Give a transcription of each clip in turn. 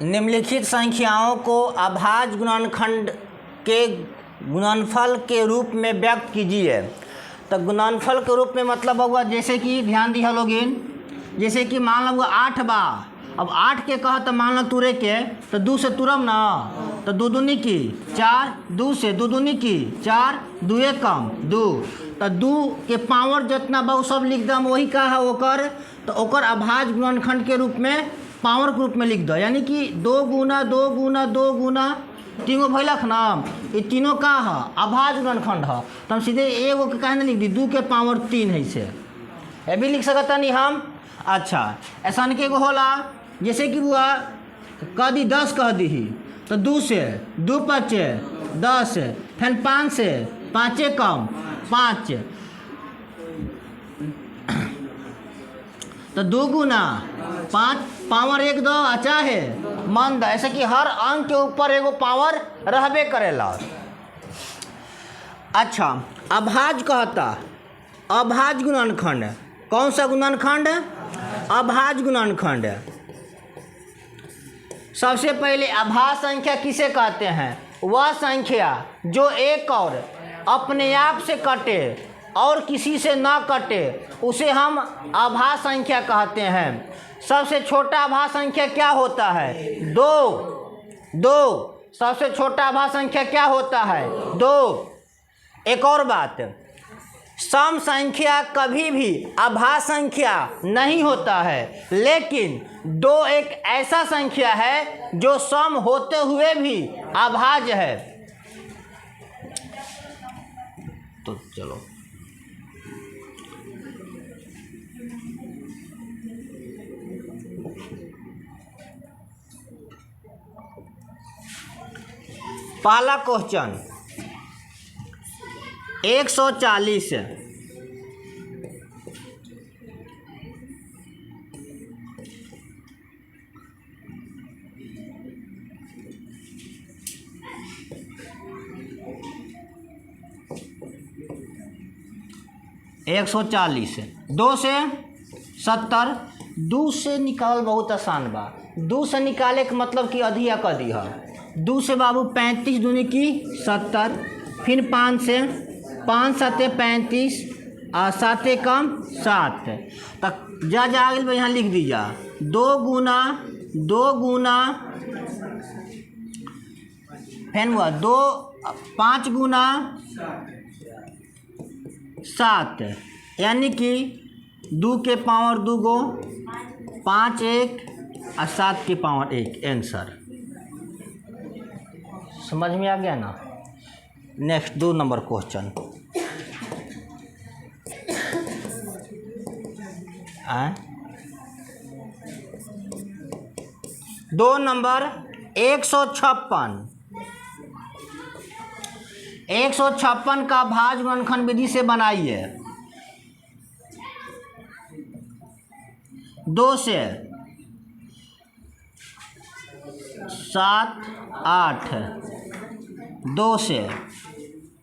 निम्नलिखित संख्याओं को अभाज्य गुणनखंड के गुणनफल के रूप में व्यक्त कीजिए। तो गुणनफल के रूप में मतलब होगा, जैसे कि ध्यान दिया लोगिन, जैसे कि मान लो 8 बा, अब 8 के कह तो मान लो तुरे के, तो 2 से तुरम ना, तो 2 दूनी की 4, 2 से 2 दूनी की 4, 2 एक कम 2, तो 2 के पावर जितना बा सब लिख दम, वही का है ओकर, तो ओकर अभाज्य गुणनखंड के रूप में पावर के रूप में लिख दो। यानी कि 2 गुना 2 गुना 2 गुना तीनों भैलक ना, ये तीनों का है अभाज्य गुणनखंड है, तो हम सीधे एगो के कहने लिख दी 2 के पावर 3 है, से ये भी लिख सकता नहीं हम। अच्छा, ऐसा नहीं के होला, जैसे कि हुआ कह दी 10 कह दी, तो 2 से 2 5 10, फिर 5 से 5 कम 5, तो 2 गुना 5 पावर 1 2 अच्छा है मन दा, ऐसे कि हर अंक के ऊपर एगो पावर रहबे करेला। अच्छा, अभाज्य कहता, अभाज्य गुणनखंड, कौन सा गुणनखंड? अभाज्य गुणनखंड। सबसे पहले अभाज्य संख्या किसे कहते हैं? वह संख्या जो एक और अपने आप से कटे और किसी से ना कटे, उसे हम अभाज्य संख्या कहते हैं। सबसे छोटा अभाज्य संख्या क्या होता है? 2। सबसे छोटा अभाज्य संख्या क्या होता है? 2। एक और बात, सम संख्या कभी भी अभाज्य संख्या नहीं होता है, लेकिन 2 एक ऐसा संख्या है जो सम होते हुए भी अभाज्य है। तो चलो, पहला क्वेश्चन 140 140 2 से 70, 2 से निकाल बहुत आसान बा। 2 से निकाले के मतलब कि अधिया कदी है। 2 से बाबू 35 दूनी की 70, फिर 5 से 5 7 35 और 7 कम 7 तक जा आगे यहाँ लिख दीजा 2 गुना फिर हुआ 2 5 गुना 7, यानी कि 2 के पावर 2 गो, 5 1 और 7 के पावर 1 आंसर। समझ में आ गया ना? नेक्स्ट 2 नंबर क्वेश्चन, 2 नंबर 156 का भाज्य गुणनखंड विधि से बनाइए। 2 से 7 8, 2 से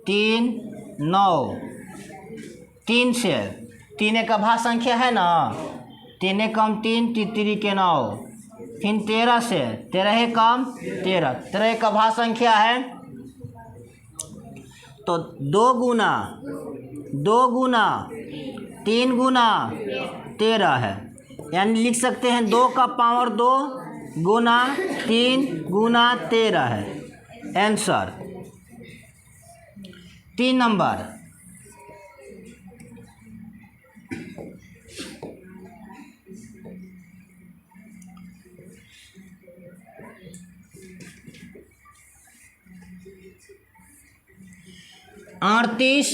3 9, 3 से 3 एक अभाज्य संख्या है ना, 3 कम 3 3 के 9, फिर 13 से 13 कम 13 एक अभाज्य संख्या है। तो 2 गुना 3 गुना 13 है, यानी लिख सकते हैं 2 का पावर 2 गुना 3 गुना 13 है आंसर। 3 नंबर 38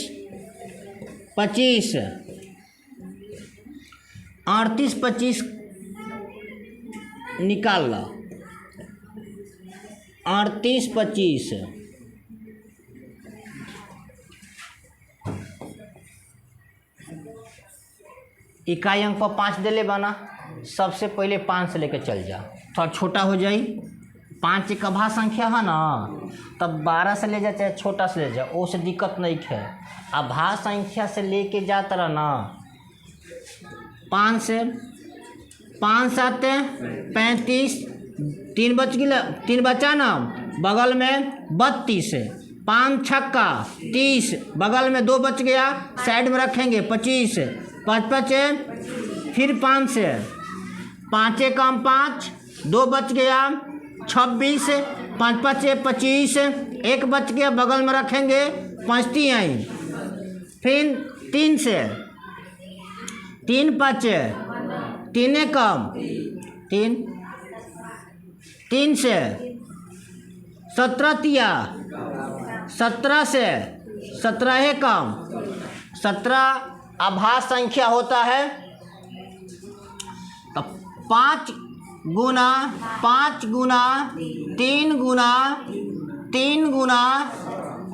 25, 38 25 निकाल लो। 38 25 इकाई अंक पर 5 दे ले बना, सबसे पहले 5 से लेकर चल जा, थोड़ा छोटा हो जाई। 5 एक अभाज्य संख्या है ना, तब 12 से ले जा चाहे छोटा से ले जा, वो से दिक्कत नहीं है। अभाज्य संख्या से लेके जाता रहा ना, 5 से 5 7 35, 3 बच गया, 3 बचा ना, बगल में 32 है, 5 छक्का 30, बगल में 2 बच गया, साइड में रखेंगे 25, 5 5 फिर 5 से 5 कम 5, 2 बच गया 26, 5 5 25, 1 बच गया, बगल में रखेंगे 5 आई, फिर 3 से 3 5, 3 कम 3, 3 से 17 तिया 17 से 17 कम 17 आभास संख्या होता है। तो 5 गुना 5 गुना 3 गुना 3 गुना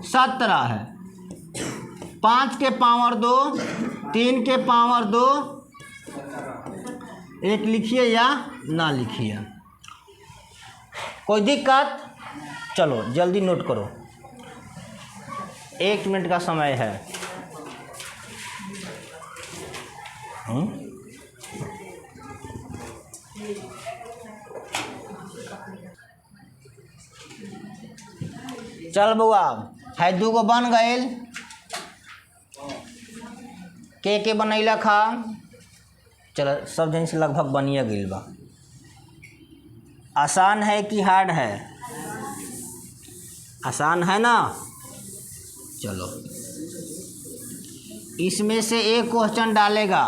17 है। 5 के पावर 2, 3 के पावर 2, एक लिखिए या ना लिखिए, कोई दिक्कत? चलो जल्दी नोट करो, 1 मिनट का समय है। चल बउआ, है 2 गो बन गए, के बनैला खा। चल सब जन से लगभग बनिए गई बा। आसान है कि हार्ड है? आसान है ना। चलो इसमें से एक क्वेश्चन डालेगा,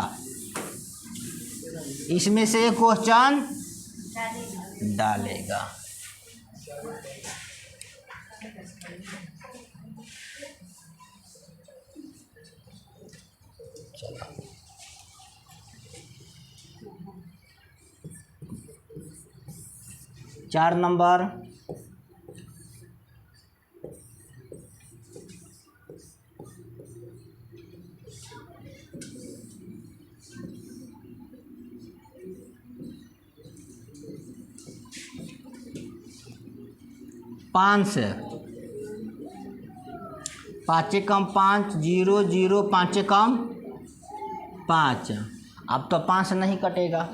इसमें से एक क्वेश्चन डालेगा। चलो 4 नंबर, पाँच से 5 कम 5, 0 0, 5 कम 5। अब तो 5 नहीं कटेगा,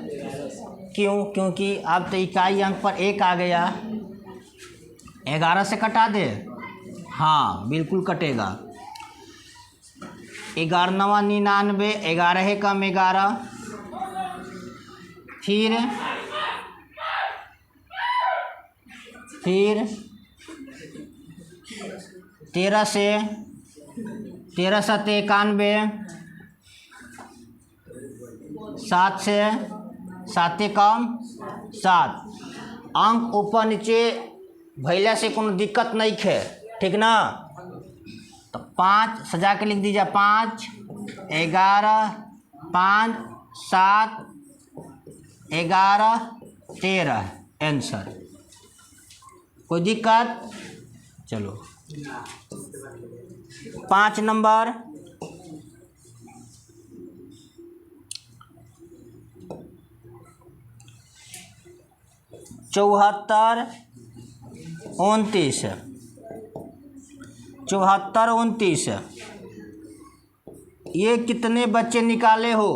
क्यों? क्योंकि अब तो इकाई अंक पर 1 आ गया। 11 से कटा दे, हाँ बिल्कुल कटेगा। 11 9 99, 11 कम 11, फिर 13 से 13 7 91, 7 से 7 कम 7। अंक ऊपर नीचे भैला से कोनो दिक्कत नहीं है, ठीक ना। तो 5 सजा के लिख दीजिए, 5 11 5 7 11 13 आंसर। कोई दिक्कत? चलो 5 नंबर, चौहत्तर 29, 74 29, ये कितने बच्चे निकाले हो?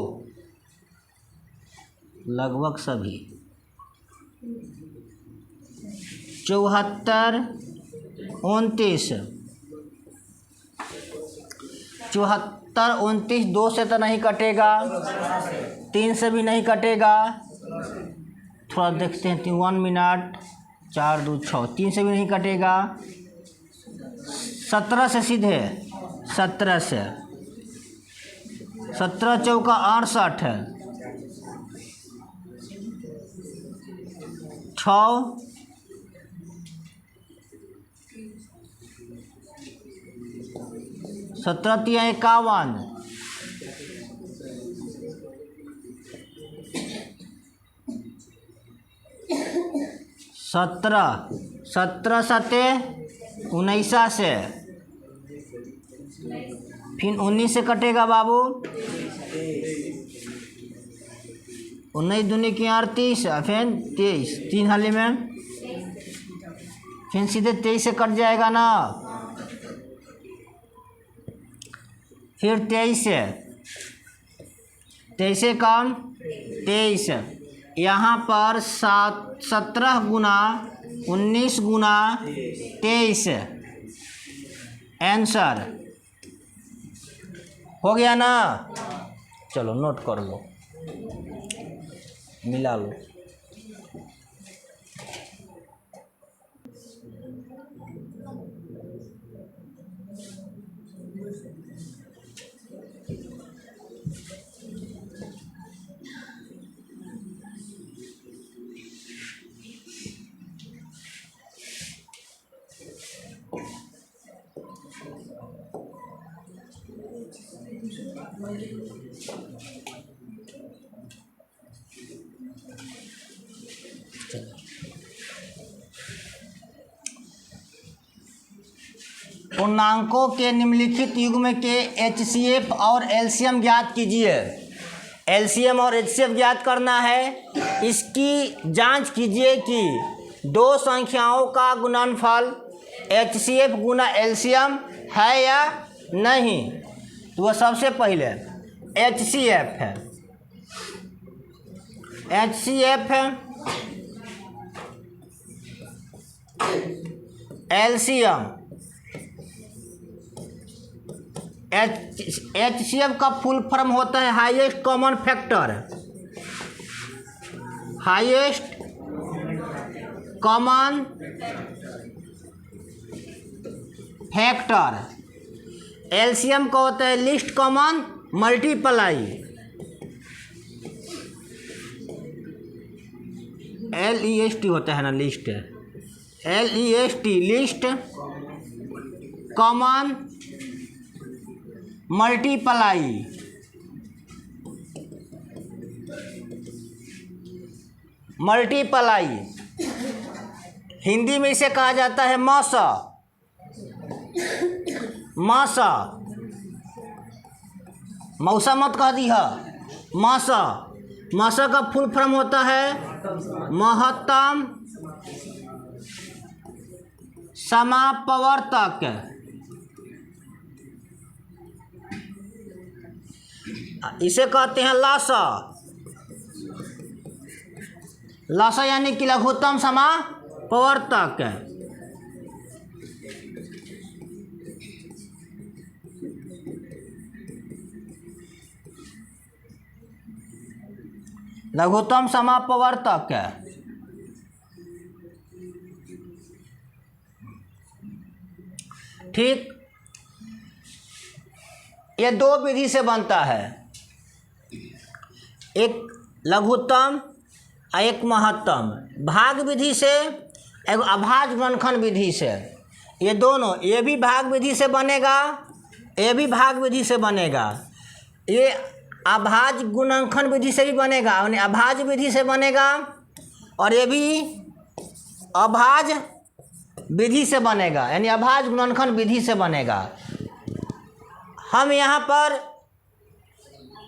लगभग सभी। 74 29, 74 29, 2 से तो नहीं कटेगा, 3 से भी नहीं कटेगा। थोड़ा देखते हैं, 1 मिनट, 4 2 6, 3 से भी नहीं कटेगा। 17 से सीधे 17 से 17 चौका 68 है, 6 17 तिया 51, 17 7 19 से, फिर 19 से कटेगा बाबू, 19 दूनी की 38, फिर 23, 3 हाली में, फिर सीधे 23 से कट जाएगा ना, फिर 23 से 23 कम 23, यहाँ पर 17 गुना 19 गुना 23 आंसर हो गया ना। चलो नोट कर लो, मिला लो। पूर्णांकों के निम्नलिखित युग्म के HCF और LCM ज्ञात कीजिए। LCM और HCF ज्ञात करना है। इसकी जांच कीजिए कि दो संख्याओं का गुणनफल HCF गुना LCM है या नहीं। तो वह सबसे पहले HCF है, HCF है, LCM। HCF का फुल फॉर्म होता है highest common factor, highest common factor. LCM का होता है लीस्ट कॉमन मल्टीप्लाई, LEST होता है ना, list, LEST least common multiply. Multiply Hindi में इसे कहा जाता है मौसा, मासा, मौसा मत कह दी है, मासा। मासा का फुल फॉर्म होता है महत्तम समापवर्तक। इसे कहते हैं लासा, लासा यानी कि लघुत्तम समापवर्तक। लघुत्तम समापवर्तक। ठीक, ये दो विधि से बनता है, एक लघुत्तम और एक महत्तम। भाग विधि से, एक अभाज्य गुणनखंड विधि से। ये दोनों, ये भी भाग विधि से बनेगा, ये भी भाग विधि से बनेगा। ये अभाज्य गुणनखंड विधि से भी बनेगा, यानी अभाज्य विधि से बनेगा, और ये भी अभाज्य विधि से बनेगा, यानी अभाज्य गुणनखंड विधि से बनेगा। हम यहाँ पर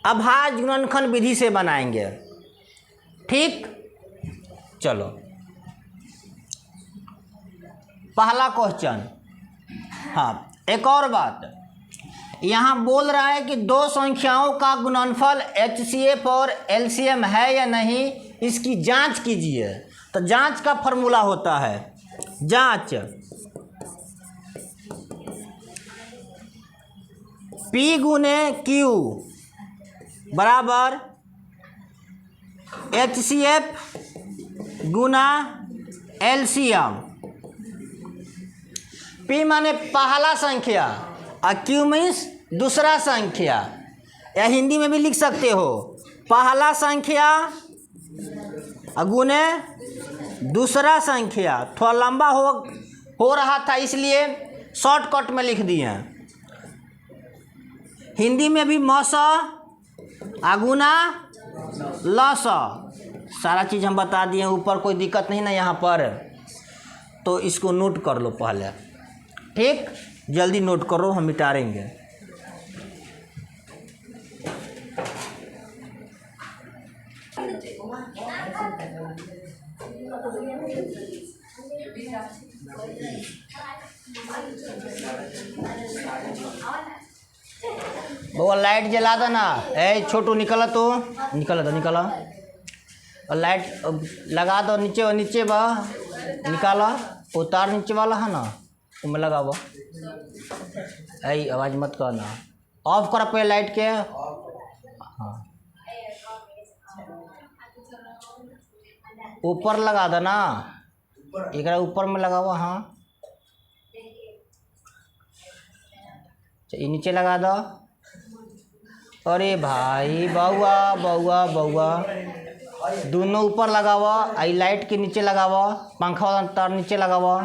अभाज्य गुणनखंड विधि से बनाएंगे। ठीक, चलो पहला क्वेश्चन। हाँ, एक और बात, यहाँ बोल रहा है कि दो संख्याओं का गुणनफल HCF और LCM है या नहीं, इसकी जांच कीजिए। तो जांच का फॉर्मूला होता है, जांच P गुने Q बराबर HCF गुना LCM। P माने पहला संख्या और Q मीन्स दूसरा संख्या, या हिंदी में भी लिख सकते हो पहला संख्या गुने दूसरा संख्या। थोड़ा लंबा हो रहा था इसलिए शॉर्टकट में लिख दिए हैं। हिंदी में भी मौसा अगुना लसा, सारा चीज़ हम बता दिए, ऊपर कोई दिक्कत नहीं ना यहाँ पर। तो इसको नोट कर लो पहले। ठीक, जल्दी नोट करो, हम मिटाएंगे। वो लाइट जला दो ना। ए छोटू निकल तो निकल और लाइट लगा दो नीचे और नीचे बा निकाला उतार नीचे वाला है ना उसमें लगाओ। ऐ आवाज़ मत करना। ऑफ कर पे लाइट के। हाँ ऊपर लगा दो ना एक ऊपर में लगाओ। हाँ ये नीचे लगा दो। अरे भाई बउआ बउआ बउआ दोनों ऊपर लगाओ। आई लाइट के नीचे लगाओ। पंखा वाला तार नीचे लगाओ।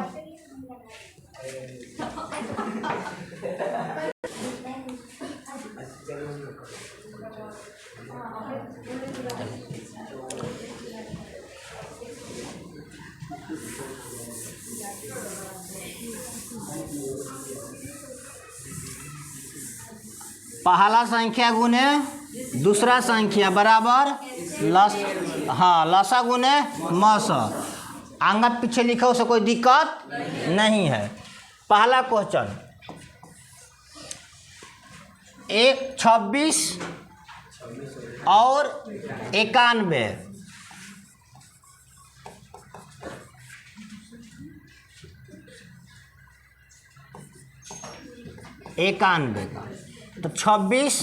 पहला संख्या गुने दूसरा संख्या बराबर लसा गुने मस। आगे पीछे लिखा उसे कोई दिक्कत नहीं है। पहला क्वेश्चन 26 और 91। का तो 26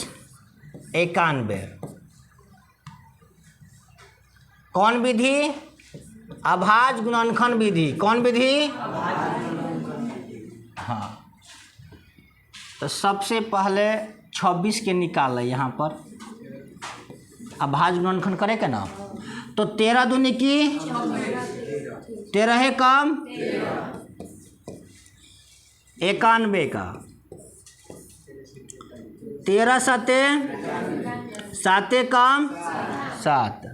91 कौन विधि? अभाज्य गुणनखंड विधि। कौन विधि? हाँ तो सबसे पहले 26 के निकाले यहाँ पर अभाज्य गुणनखंड करे के ना। तो 13 दूनी की 13 है कम 91 का 13 सते 7 कम 7।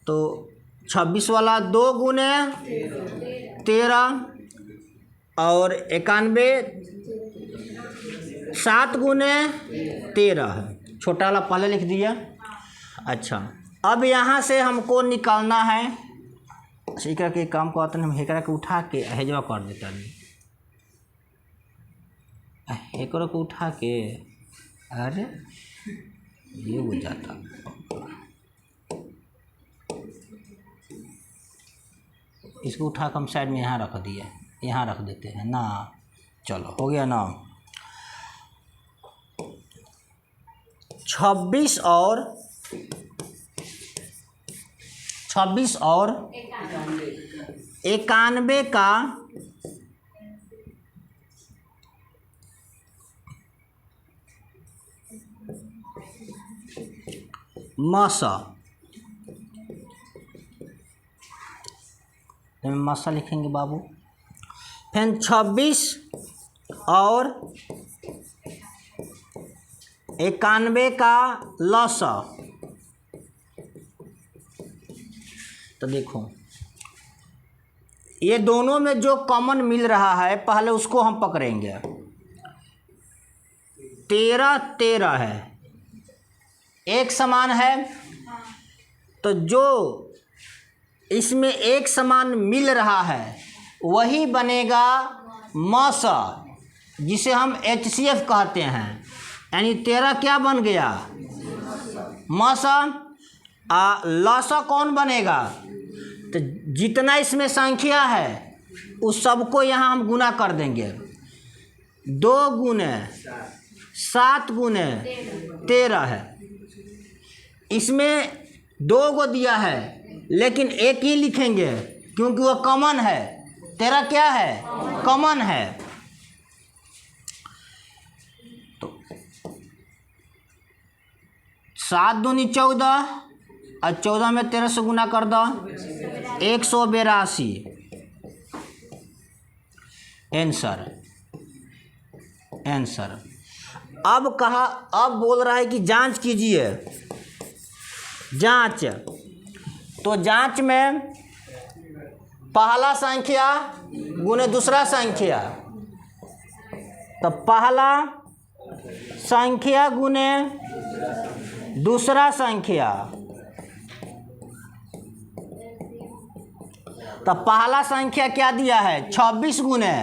तो 26 वाला 2 गुने 13 और 91 7 गुने 13 है। छोटा वाला पहले लिख दिया। अच्छा अब यहाँ से हमको निकालना है। एकरा के काम को आते हम एकरा के उठा के हेजवा कर देता नहीं। एकरो को उठा के अरे ये हो जाता। इसको उठा के हम साइड में यहाँ रख दिए। यहाँ रख देते हैं ना। चलो हो गया ना। 26 और 91 का मसा मसा लिखेंगे बाबू। फिर 26 और 91 का लसा। तो देखो ये दोनों में जो कॉमन मिल रहा है पहले उसको हम पकड़ेंगे। 13 है एक समान है। तो जो इसमें एक समान मिल रहा है वही बनेगा मसा जिसे हम HCF कहते हैं। यानी 13 क्या बन गया मसा। लसा कौन बनेगा? तो जितना इसमें संख्या है उस सबको यहाँ हम गुना कर देंगे। 2 गुने 7 गुने 13 है। इसमें 2 को दिया है लेकिन एक ही लिखेंगे क्योंकि वह कॉमन है। 13 क्या है कॉमन है। तो 7 दूनी 14 और 14 में 13 से गुना कर दो 182। आंसर। अब बोल रहा है कि जांच कीजिए। जांच तो जांच में पहला संख्या गुने दूसरा संख्या। तो पहला संख्या गुने दूसरा संख्या। तो पहला संख्या क्या दिया है 26 गुने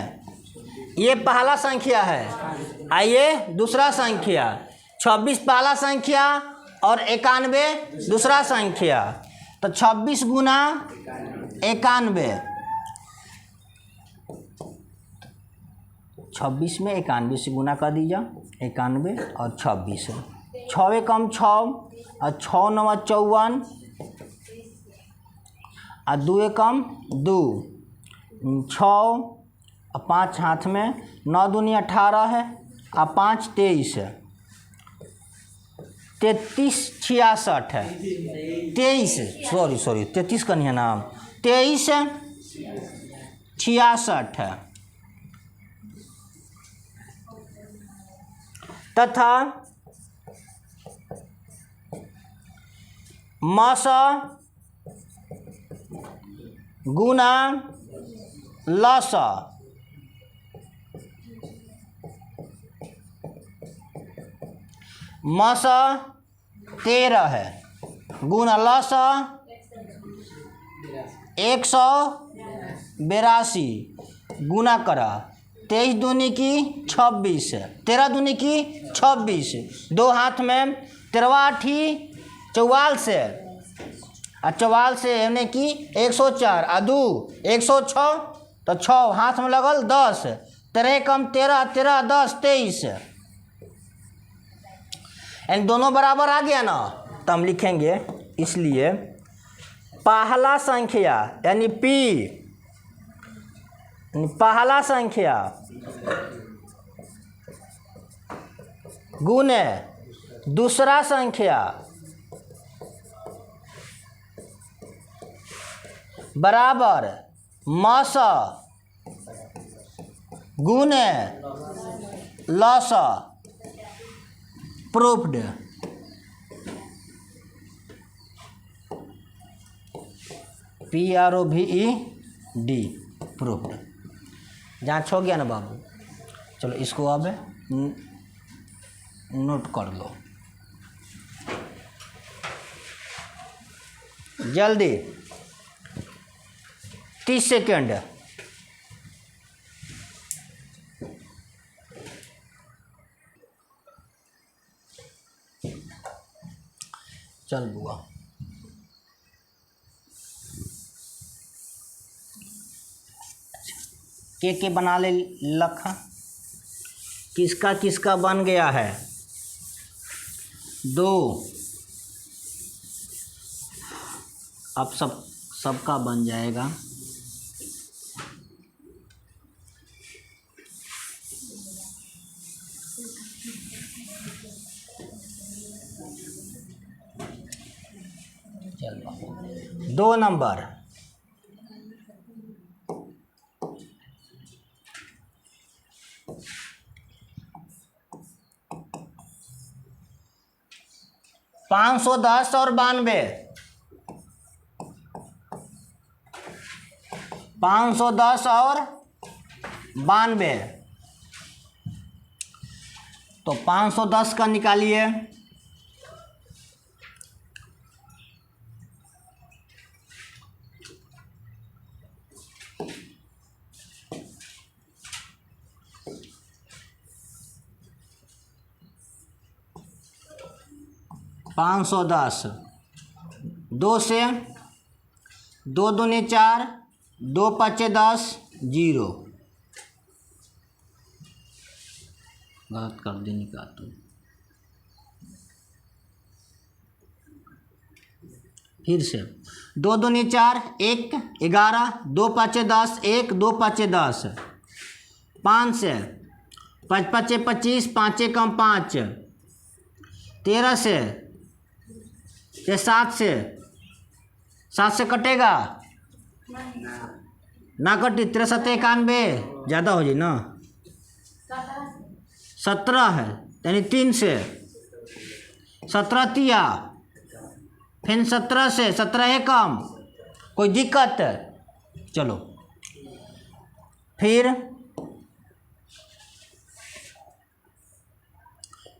ये पहला संख्या है। आइए दूसरा संख्या 26 पहला संख्या और 91 दूसरा संख्या, तो 26 गुना 91, 26 में 91 से गुना कर दीजिए, 91 और 26, 6 कम 6 और 6 9 54 और 2 कम 2, 6 और 5 हाथ में, 9 दूनी 18 है और 5 23 है, 33 66 है, 23 सॉरी 33 का नहीं है नाम, 23 66 है तथा मसा गुना लसा मसा 13 है गुना लसा 182 गुना करा, 23 दूनी की 26, 13 दूनी की 26, 2 हाथ में 13 44 है और 44 से यानी कि 104 और 2 106, तो 6 हाथ में लगल 10, 13 कम 13 13 10 23, यानी दोनों बराबर आ गया ना, तो हम लिखेंगे इसलिए पहला संख्या यानी P, पहला संख्या गुने दूसरा संख्या बराबर मसा गुने लसा, प्रूफ्ड। PROVED proofed. जांच हो गया ना बाबू, चलो इसको अब नोट कर लो जल्दी, 30 सेकेंड। चल बुआ, के बना ले लखा, किसका किसका बन गया है 2, अब सबका बन जाएगा। चलो 2 नंबर 510 और 92, 510 और 92, तो 510 का निकालिए, पाँच सौ 2 से 2 दूनी 4, 2 पचे 10, 0 गलत कर देने का तो। फिर से 2 दूनी 4, 1 11, 2 पचे 10, 1 2 पचे 10, 5 से 5 पचे 25, 5 कम 5, 13 से 7 से कटेगा ना कटी, 13 7 91 ज़्यादा हो जाए ना, 17 है यानी 3 से 17 तिया, फिर 17 से 17 है कम, कोई दिक्कत? चलो फिर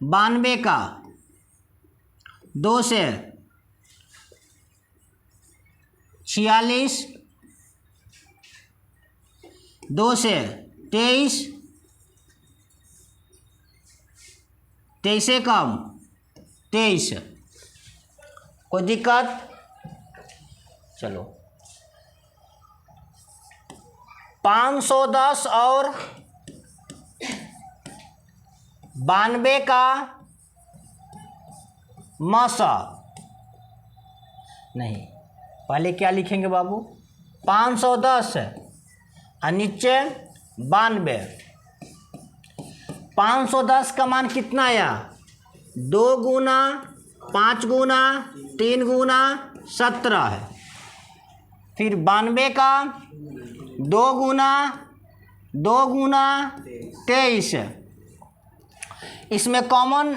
92 का 2 से 46, 2 से 23, 23 से कम 23। कोई दिक्कत? चलो 510 और 92 का मसा नहीं, पहले क्या लिखेंगे बाबू? 510 और नीचे 92। 510 का मान कितना आया? 2 गुना 5 गुना 3 गुना 17 है। फिर 92 का 2 गुना 23। इसमें कॉमन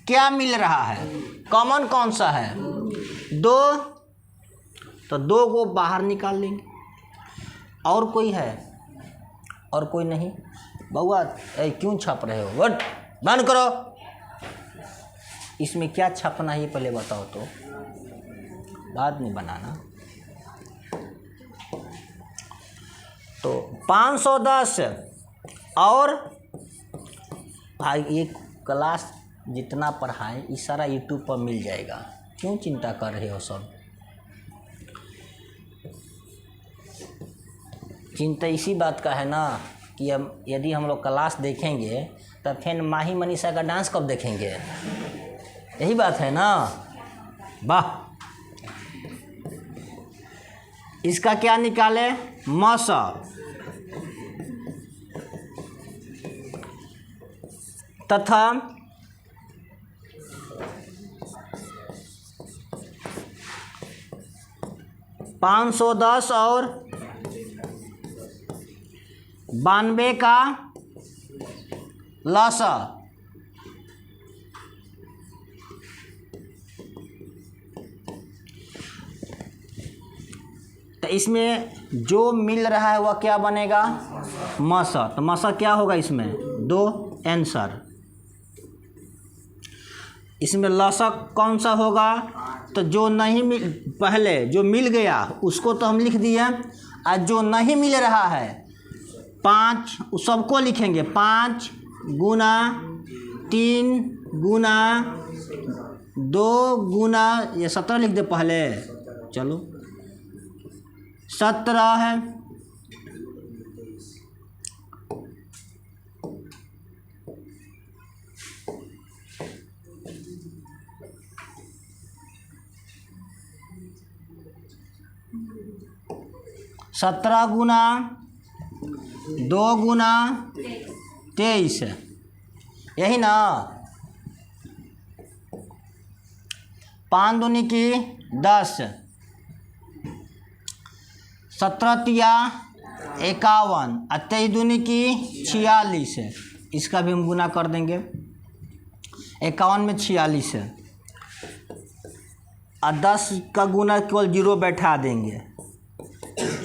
क्या मिल रहा है? कॉमन कौन सा है? 2, तो 2 को बाहर निकाल लेंगे। और कोई है? और कोई नहीं? बउआ क्यों छप रहे हो? वट बंद करो। इसमें क्या छपना है ये पहले बताओ तो, बाद में बनाना। तो 510 और भाई एक क्लास जितना पढ़ाएं इस सारा यूट्यूब पर मिल जाएगा, क्यों चिंता कर रहे हो सब? चिंता इसी बात का है ना कि यदि हम लोग क्लास देखेंगे तो फिर माही मनीषा का डांस कब देखेंगे? यही बात है ना। वाह, इसका क्या निकाले? मसा तथा 510 और 92 का लसा। तो इसमें जो मिल रहा है वह क्या बनेगा? मसा। तो मसा क्या होगा इसमें? 2 आंसर। इसमें लसा कौन सा होगा? तो जो नहीं मिल, पहले जो मिल गया उसको तो हम लिख दिए, और जो नहीं मिल रहा है 5 सबको लिखेंगे। 5 गुना 3 गुना 2 गुना, ये 17 लिख दे पहले। चलो 17 है। सत्रह गुना 2 गुना 23, यही ना। 5 दूनी की 10, 17 तिया 51, 23 दूनी की 46 है। इसका भी हम गुना कर देंगे। 51 में 46 है, और 10 का गुना केवल 0 बैठा देंगे।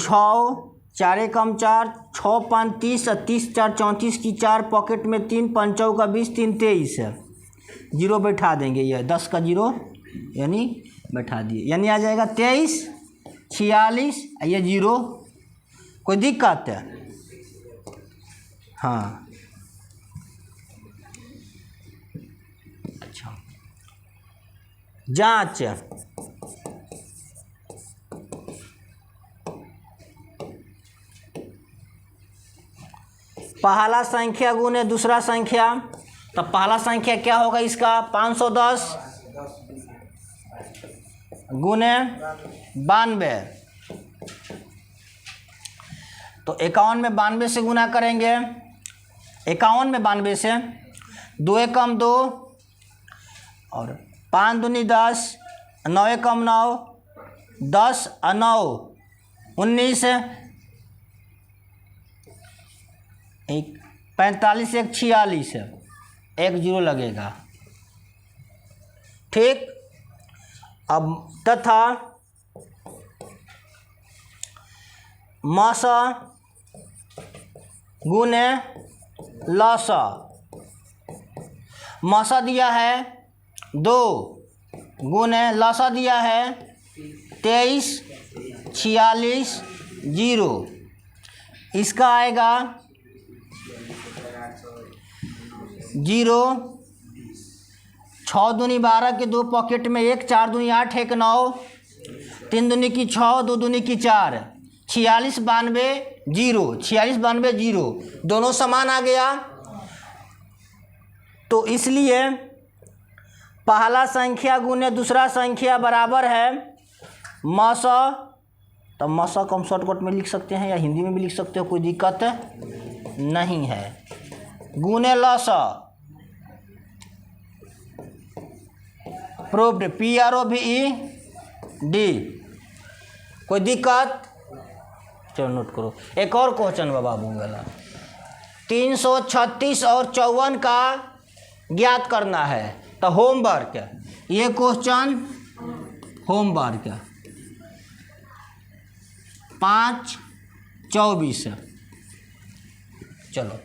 6 4 कम 4, 6 5 30, 30 4 34 की 4 पॉकेट में 3, 5 का 20, 3 23 है। 0 बैठा देंगे, ये 10 का 0 यानी बैठा दिए, यानी आ जाएगा 23 46, ये 0। कोई दिक्कत है? हाँ अच्छा। जांच, पहला संख्या गुने दूसरा संख्या। तो पहला संख्या क्या होगा इसका? 510 गुने 92। तो 51 में 92 से गुना करेंगे। 51 में 92 से 2 एकम 2, और 5 दूनी 10, 9 एकम 9, 10 और 9 19, 45 1 46 है, 1 0 लगेगा। ठीक। अब तथा मसा गुने लसा। मसा दिया है 2 गुने लसा दिया है 23 46 0। इसका आएगा 0 6 दूनी 12 के 2 पॉकेट में 1, 4 दूनी 8, 1 9, 3 दूनी की 6, 2 दूनी की 4, 46 92 0, 46 92 0, दोनों समान आ गया। तो इसलिए पहला संख्या गुने दूसरा संख्या बराबर है मसौ। तो मसौ को हम शॉर्टकट में लिख सकते हैं या हिंदी में भी लिख सकते हो, कोई दिक्कत नहीं है। गुने लसौ, प्रूव्ड, PROVED, कोई दिक्कत? चलो नोट करो। एक और क्वेश्चन बाबू वाला 336 और 54 का ज्ञात करना है। तो होमवर्क, ये क्वेश्चन होमवर्क 5 24। चलो